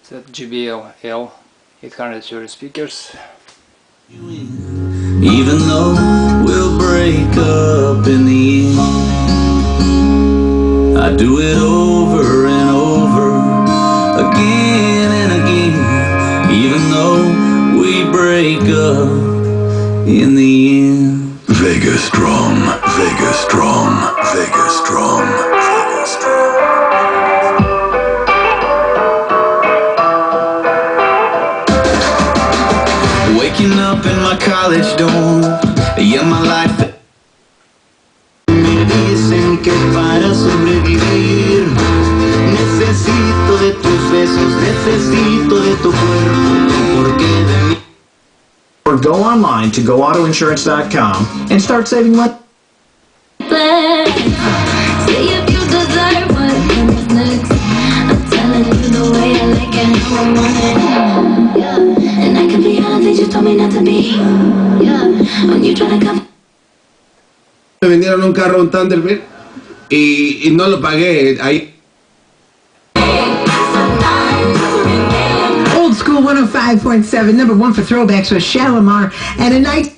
The JBL L 830 speakers. Even though we'll break up in the end, I do it over and over, again and again. Even though we break up in the end. Vegas strong, Vegas strong, Vegas strong, Vegas strong. Waking up in my college dorm, yeah, my life. Me dicen que para sobrevivir necesito de tus besos, necesito de tu cuerpo, porque de mí. Or go online to goautoinsurance.com and start saving money. See if you deserve what comes next. I'm telling you the way I like it, how I want it. Yeah, and I can be honest, they just told me not to be. Yeah, when you try to come. Me vendieron un carro, un Thunderbird, y no lo pagué ahí. Old School 105.7, number one for throwbacks was Shalimar, and a night.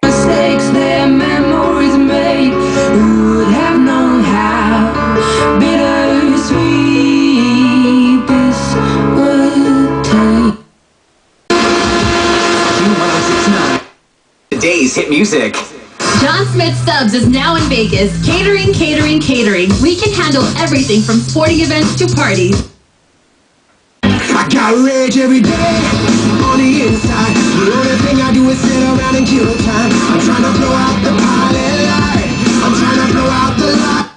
Mistakes their memories made, who would have known how bittersweet this would take. Today's hit music. John Smith Subs is now in Vegas. Catering, catering, catering. We can handle everything from sporting events to parties. I got rage every day on the inside. The only thing I do is sit around and kill time. I'm trying to blow out the pilot light. I'm trying to blow out the light.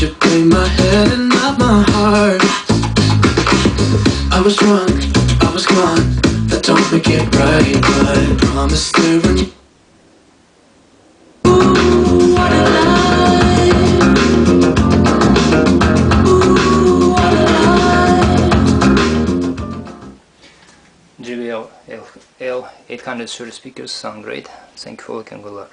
You clean my head and not my heart. I was drunk, I was gone. That don't make it right, but I promise there were. Ooh, what a lie. Ooh, what a lie. JBL L 830 speakers sound great. Thank you for looking, good luck.